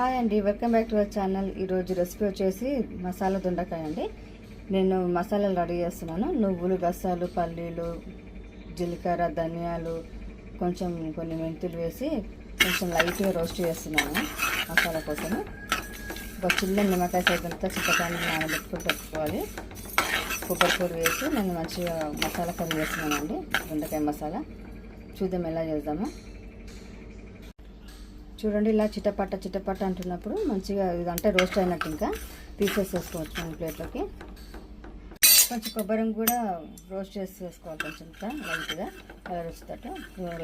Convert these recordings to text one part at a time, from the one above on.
Hi అండి, welcome back to our channel. ఈరోజు recipe వచ్చేసి మసాలా దొండకాయ అండి. నేను మసాలాలు రెడీ చేస్తున్నాను. నువ్వులు, గసాలు, పల్లీలు, జీలకర్ర, ధనియాలు, కొన్ని మెంతులు వేసి కొంచెం లైట్గా రోస్ట్ చేస్తున్నాను మసాలా కోసం. ఒక చిన్న నిమ్మకాయ సైతంతా చింతకాయని నానబెట్టుకుని పెట్టుకోవాలి. కొబ్బరి వేసి నేను మంచిగా మసాలా కర్రీ చేస్తున్నానండి, దొండకాయ మసాలా. చూద్దాం ఎలా చేద్దాము. చూడండి, ఇలా చిటపట్ట అంటున్నప్పుడు మంచిగా ఇదంటే రోస్ట్ అయినట్టు ఇంకా తీసేసుకోవచ్చు మన ప్లేట్లోకి. కొంచెం కొబ్బరిని కూడా రోస్ట్ వేసుకోవాలి కొంచెం ఇంకా లైట్గా కలర్ వచ్చేటట్టు.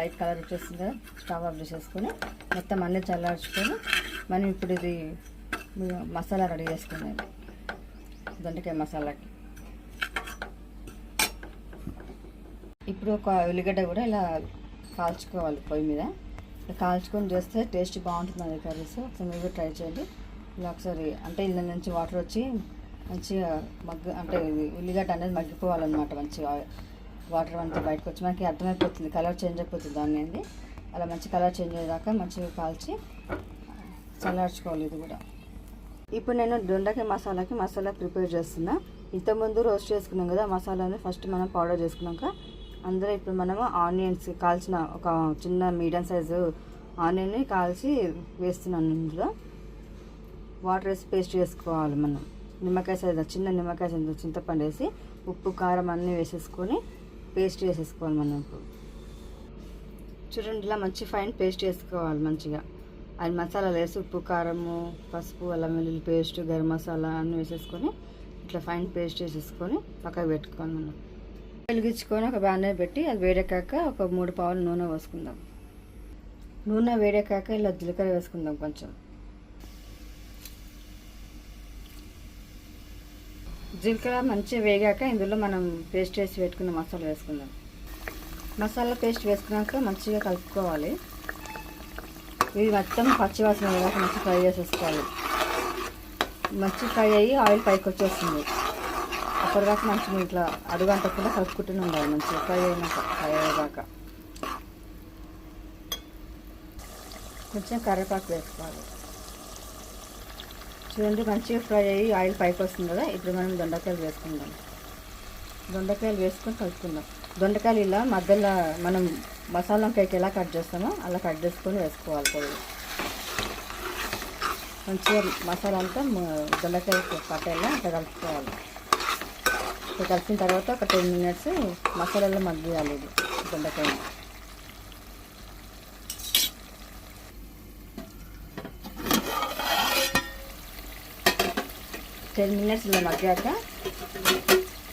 లైట్ కలర్ వచ్చేస్తుంది కదా, స్టవ్ ఆఫ్ చేసేసుకొని మొత్తం అన్నీ చల్లార్చుకొని మనం ఇప్పుడు ఇది మసాలా రెడీ చేసుకునేది, దొండకాయ మసాలాకి. ఇప్పుడు ఒక ఉల్లిగడ్డ కూడా ఇలా కాల్చుకోవాలి పొయ్యి మీద. కాల్చుకొని చేస్తే టేస్ట్ బాగుంటుంది అది కర్రీస్. ఒకసారి మీరు ట్రై చేయండి. ఇలా ఒకసారి అంటే ఇళ్ళ నుంచి వాటర్ వచ్చి మంచిగా అంటే ఉల్లిగడ్డ అనేది మగ్గిపోవాలన్నమాట. మంచిగా వాటర్ అంతా బయటకు వచ్చి మనకి అర్థమైపోతుంది, కలర్ చేంజ్ అయిపోతుంది దాన్ని అనేది. అలా మంచి కలర్ చేంజ్ అయ్యేదాకా మంచిగా కాల్చి చల్లార్చుకోవాలి ఇది కూడా. ఇప్పుడు నేను దొండకాయ మసాలా ప్రిపేర్ చేస్తున్నా. ఇంతకుముందు రోస్ట్ చేసుకున్నాం కదా మసాలాని, ఫస్ట్ మనం పౌడర్ చేసుకున్నాక అందులో ఇప్పుడు మనము ఆనియన్స్ కాల్చిన ఒక చిన్న మీడియం సైజు ఆనియన్ని కాల్చి వేస్తున్నాను. ఇందులో వాటర్ వేసి పేస్ట్ చేసుకోవాలి. మనం చిన్న నిమ్మకాయ సైజు చింతపండు వేసి ఉప్పు, కారం అన్నీ వేసేసుకొని పేస్ట్ చేసేసుకోవాలి. మనం ఇప్పుడు చూడండి, ఇలా మంచి ఫైన్ పేస్ట్ చేసుకోవాలి మంచిగా. అది మసాలాలు వేసి ఉప్పు, కారము, పసుపు, అల్లం వెల్లుల్లి పేస్ట్, గరం మసాలా అన్నీ వేసేసుకొని ఇట్లా ఫైన్ పేస్ట్ చేసేసుకొని పక్కకు పెట్టుకోవాలి. మనం వెలిగించుకొని ఒక బాండీ పెట్టి అది వేడెక్కాక ఒక 3 పావులు నూనె పోసుకుందాం. నూనె వేడెక్కాక ఇలా జీలకర్ర వేసుకుందాం కొంచెం. జీలకర్ర మంచిగా వేగాక ఇందులో మనం పేస్ట్ వేసి పెట్టుకున్న మసాలా వేసుకుందాం. మసాలా పేస్ట్ వేసుకున్నాక మంచిగా కలుపుకోవాలి. ఇది మొత్తం పచ్చివాసన వేగాక మంచిగా ఫ్రై చేసేసుకోవాలి. మంచిగా ఫ్రై అయ్యి ఆయిల్ పైకి వచ్చేస్తుంది. అప్పటిదాకా మంచిగా ఇట్లా అడుగంటకుండా కలుపుకుంటూనే ఉండాలి. మంచిగా ఫ్రై అయ్యాక కొంచెం కరివేపాకు వేసుకోవాలి. చూడండి, మంచిగా ఫ్రై అయ్యి ఆయిల్ పైకి వస్తుంది కదా. ఇప్పుడు మనం దొండకాయలు వేసుకుందాం. దొండకాయలు వేసుకొని కలుపుకుందాం. దొండకాయలు ఇలా మధ్యలో మనం మసాలా వంకాయకి ఎలా కట్ చేస్తామో అలా కట్ చేసుకొని వేసుకోవాలి. పొడి మంచిగా మసాలా అంతా దొండకాయ పట్టేలా అట్లా కలుపుకోవాలి. కలిసిన తర్వాత ఒక 10 మినిట్స్ మసాలాలో మగ్గియాలి ఇది దొండకాయ. టెన్ మినిట్స్ ఇలా మగ్గాక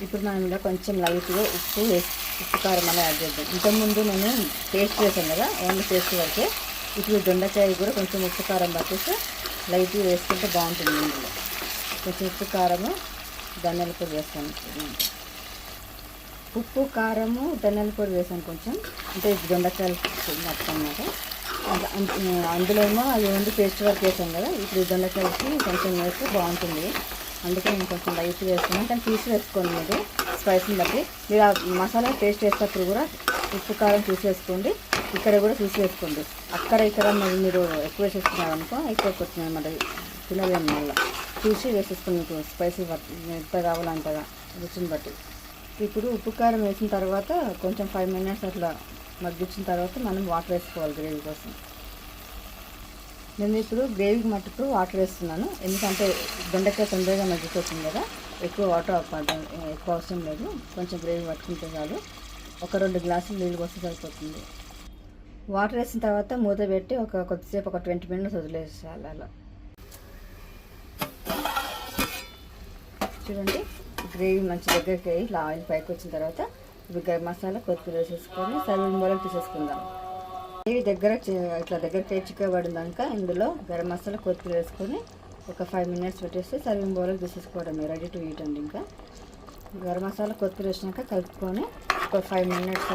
ఇప్పుడు మనం ఇలా కొంచెం లైట్గా ఉప్పు కారం అలా యాడ్ చేద్దాం. ఇంతకుముందు నేను పేస్ట్ చేసాను కదా, ఓన్లీ పేస్ట్ వరకే. ఇప్పుడు దొండకాయ కూడా కొంచెం ఉప్పు కారం పట్టేసి లైట్గా వేసుకుంటే బాగుంటుంది. ఇందులో కొంచెం ఉప్పు కారము, ధనియాల పొడి వేస్తాను. ఉప్పు, కారము, ధనియాల పొడి వేసాను కొంచెం, అంటే దొండకాయలు మొత్తం అన్నమాట. అందులో ఏమో అది ఓన్లీ పేస్ట్ వరకు వేసాను కదా. ఇప్పుడు దొండకాయలకి కొంచెం వేస్తే బాగుంటుంది. అందుకే నేను కొంచెం లైట్ వేస్తున్నాను. కానీ తీసి వేసుకోండి, మీరు స్పైసీని బట్టి. మీరు ఆ మసాలా పేస్ట్ వేసేటప్పుడు కూడా ఉప్పు, కారం చూసి వేసుకోండి. ఇక్కడ కూడా చూసి వేసుకోండి. ఇక్కడ మరి మీరు ఎక్కువ వేసేసుకున్నారు అనుకో, ఎక్కువ వచ్చినాయి అన్నమాట, తినలేము. మళ్ళీ చూసి వేసేసుకుని మీకు స్పైసీ ఎంత కావాలంతగా రుచిని బట్టి. ఇప్పుడు ఉప్పు, కారం వేసిన తర్వాత కొంచెం 5 మినిట్స్ అట్లా మగ్గించిన తర్వాత మనం వాటర్ వేసుకోవాలి గ్రేవీ కోసం. నేను ఇప్పుడు గ్రేవీకి మట్టుకు వాటర్ వేస్తున్నాను, ఎందుకంటే దొండకాయ తొందరగా మగ్గిపోతుంది కదా. ఎక్కువ వాటర్ ఎక్కువ అవసరం లేదు, కొంచెం గ్రేవీ పట్టుకుంటే చాలు. ఒక 2 గ్లాసులు నీళ్ళు పోస్తే సరిపోతుంది. వాటర్ వేసిన తర్వాత మూత పెట్టి కొద్దిసేపు ఒక 20 మినిట్స్ వదిలేసేయాలి. అలా చూడండి, గ్రేవీ మంచి దగ్గరికి అయ్యి ఇట్లా ఆయిల్ పైకి వచ్చిన తర్వాత ఇప్పుడు గరం మసాలా, కొత్తిమీర వేసేసుకొని సర్వింగ్ బౌల్కి తీసేసుకుందాం. గ్రేవీ దగ్గరికి చిక్కబడిందాక ఇందులో గరం మసాలా, కొత్తిమీర వేసుకొని ఒక 5 మినిట్స్ పెట్టేసి సర్వింగ్ బౌల్కి తీసేసుకోవడమే. రెడీ టు ఈట్ అండి. ఇంకా గరం మసాలా, కొత్తిమీర వేసినాక కలుపుకొని ఒక 5 మినిట్స్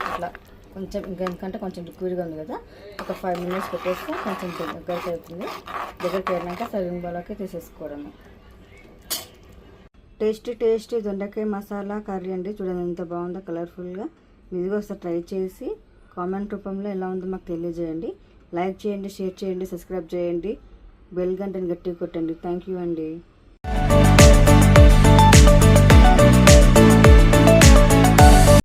అట్లా కొంచెం ఎందుకంటే కొంచెం లిక్విడ్గా ఉంది కదా, ఒక 5 మినిట్స్ పెట్టేస్తే కొంచెం దగ్గరికి అవుతుంది. దగ్గరికి వెళ్ళినాక సర్వింగ్ బౌల్కి తీసేసుకోవడమే. టేస్టీ దొండకాయ మసాలా కర్రీ అండి. చూడండి ఎంత బాగుందో కలర్ఫుల్గా. మీరు ఒకసారి ట్రై చేసి కామెంట్ రూపంలో ఎలా ఉందో మాకు తెలియజేయండి. లైక్ చేయండి, షేర్ చేయండి, సబ్స్క్రైబ్ చేయండి, బెల్ గంటని గట్టిగా కొట్టండి. థ్యాంక్ యూ అండి.